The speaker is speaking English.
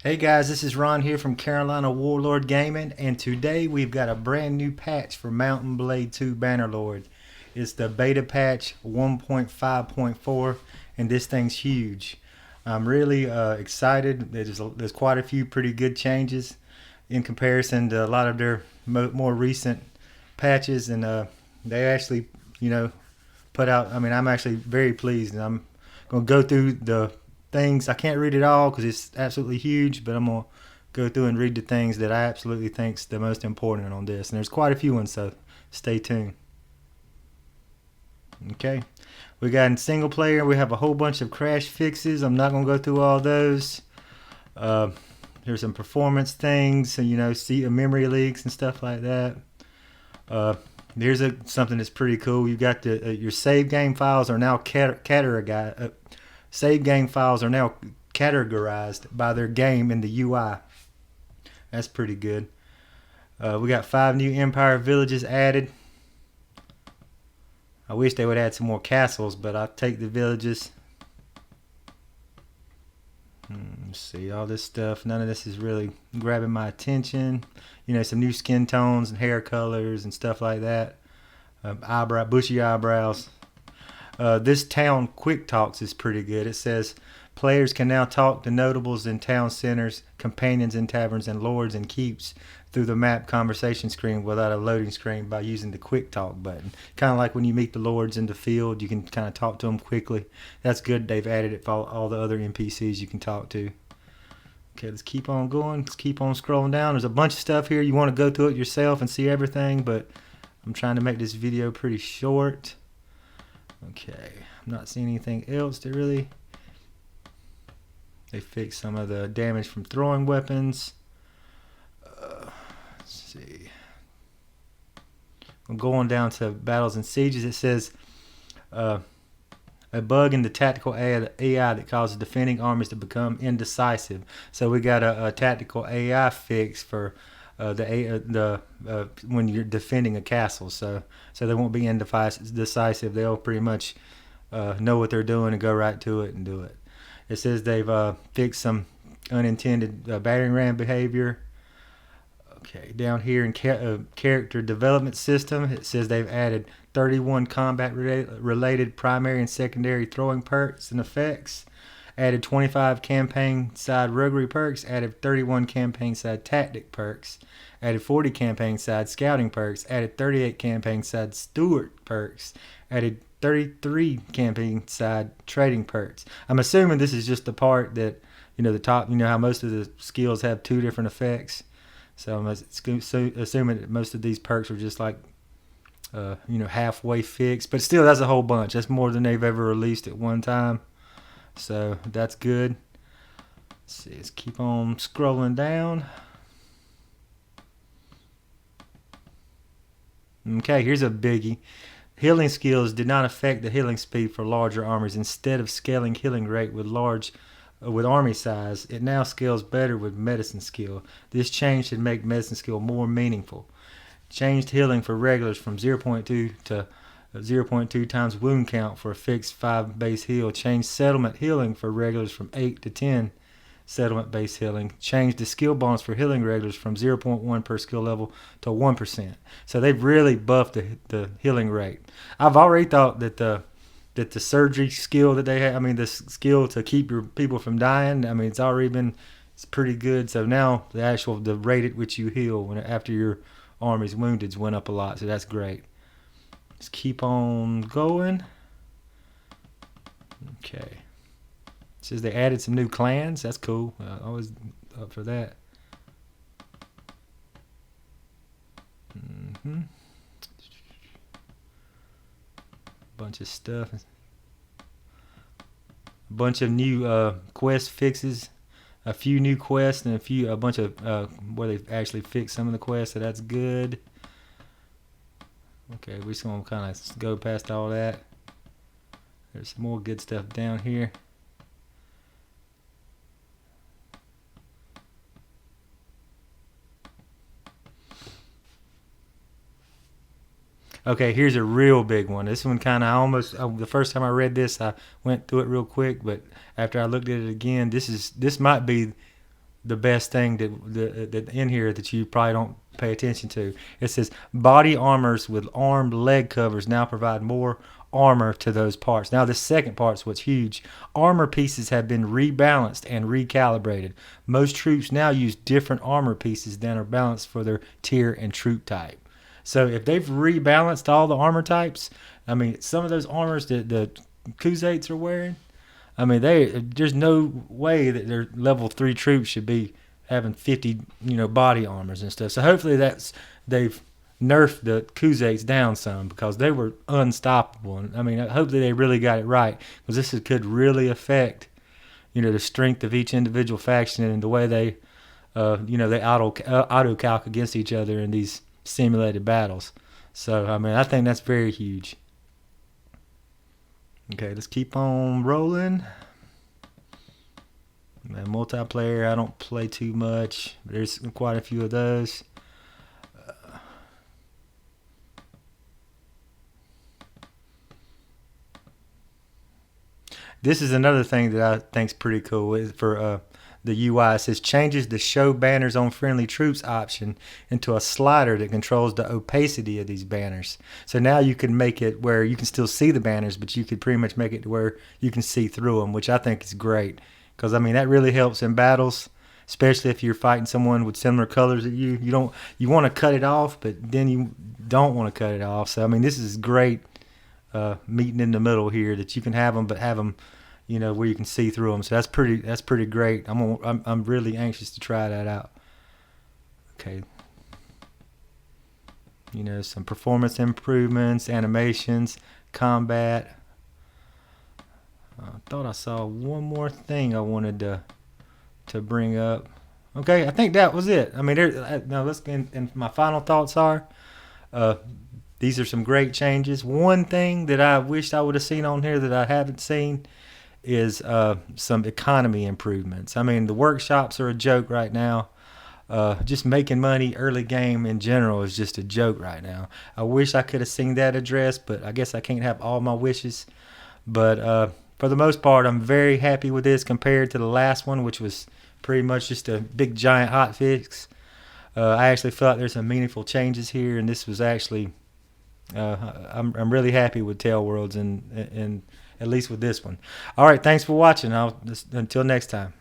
Hey guys, this is Ron here from Carolina Warlord Gaming, and today we've got a brand new patch for Mountain Blade 2 Bannerlord. It's the beta patch 1.5.4, and this thing's huge. I'm really excited. There's quite a few pretty good changes in comparison to a lot of their more recent patches, and they actually, you know, put out. I mean, I'm actually very pleased, and I'm gonna go through the things. I can't read it all because it's absolutely huge, but I'm gonna go through and read the things that I absolutely think's the most important on this. And there's quite a few ones, so stay tuned. Okay, we got in single player. We have a whole bunch of crash fixes. I'm not gonna go through all those. Uh, there's some performance things, and see memory leaks and stuff like that. Uh, there's something that's pretty cool. You got your save game files are now save game files are now categorized by their game in the UI. That's pretty good. We got 5 new Empire villages added. I wish they would add some more castles, but I'll take the villages. Let's see, all this stuff. None of this is really grabbing my attention. Some new skin tones and hair colors and stuff like that. Bushy eyebrows. This town quick talks is pretty good. It says players can now talk to notables in town centers, companions in taverns, and lords and keeps through the map conversation screen without a loading screen by using the quick talk button. Kind of like when you meet the lords in the field, you can kind of talk to them quickly. That's good. They've added it for all the other NPCs you can talk to. Okay, let's keep on going. Let's keep on scrolling down. There's a bunch of stuff here. You want to go through it yourself and see everything, but I'm trying to make this video pretty short. Okay, I'm not seeing anything else that really. They fixed some of the damage from throwing weapons. Let's see. I'm going down to battles and sieges. It says a bug in the tactical AI that causes defending armies to become indecisive. So we got a tactical AI fix for when you're defending a castle. So they won't be indecisive. They'll pretty much know what they're doing and go right to it and do it. It says they've fixed some unintended battering ram behavior. Okay, down here in character development system, it says they've added 31 combat related primary and secondary throwing perks and effects. Added 25 campaign side roguery perks. Added 31 campaign side tactic perks. Added 40 campaign side scouting perks. Added 38 campaign side steward perks. Added 33 campaign side trading perks. I'm assuming this is just the part that, the top, how most of the skills have 2 different effects. So I'm assuming that most of these perks are just like, halfway fixed. But still, that's a whole bunch. That's more than they've ever released at one time. So that's good. Let's see, let's keep on scrolling down. Okay, here's a biggie. Healing skills did not affect the healing speed for larger armies. Instead of scaling healing rate with army size, it now scales better with medicine skill. This change should make medicine skill more meaningful. Changed healing for regulars from 0.2 to 0.2 times wound count for a fixed 5 base heal. Changed settlement healing for regulars from 8 to 10 settlement base healing. Changed the skill bonus for healing regulars from 0.1 per skill level to 1%. So they've really buffed the healing rate. I've already thought that the surgery skill that they have, the skill to keep your people from dying, it's pretty good. So now the rate at which you heal after your army's wounded went up a lot. So that's great. Let's keep on going. Okay. It says they added some new clans. That's cool. Always up for that. Bunch of stuff. A bunch of new quest fixes. A few new quests and a bunch of where they've actually fixed some of the quests. So that's good. Okay, we're just going to kind of go past all that. There's some more good stuff down here. Okay, here's a real big one. This one kind of the first time I read this, I went through it real quick, but after I looked at it again, this might be the best thing that in here that you probably don't pay attention to. It says body armors with armed leg covers now provide more armor to those parts. Now, the second part's what's huge. Armor pieces have been rebalanced and recalibrated. Most troops now use different armor pieces than are balanced for their tier and troop type. So if they've rebalanced all the armor types, I mean, some of those armors that the Khuzaits are wearing, I mean, there's no way that their level 3 troops should be having 50, body armors and stuff. So hopefully they've nerfed the Khuzaits down some because they were unstoppable. And I mean, hopefully they really got it right because could really affect, the strength of each individual faction and the way they, they auto calc against each other in these simulated battles. So I mean, I think that's very huge. Okay, let's keep on rolling. And multiplayer, I don't play too much. There's quite a few of those. This is another thing that I think's pretty cool for the UI. It says changes the show banners on friendly troops option into a slider that controls the opacity of these banners. So now you can make it where you can still see the banners, but you could pretty much make it to where you can see through them, which I think is great. Because I mean that really helps in battles, especially if you're fighting someone with similar colors that you. You want to cut it off, but then you don't want to cut it off. So I mean this is great. Meeting in the middle here that you can have them, but have them, where you can see through them. So that's pretty great. I'm really anxious to try that out. Okay. Some performance improvements, animations, combat. I thought I saw one more thing I wanted to bring up. Okay, I think that was it. I mean, now let's get and my final thoughts are. These are some great changes. One thing that I wished I would have seen on here that I haven't seen is some economy improvements. I mean, the workshops are a joke right now. Just making money early game in general is just a joke right now. I wish I could have seen that addressed, but I guess I can't have all my wishes. But for the most part, I'm very happy with this compared to the last one, which was pretty much just a big giant hot fix. I actually felt there's some meaningful changes here, and this was actually I'm really happy with Tail Worlds and at least with this one. All right, thanks for watching. Until next time.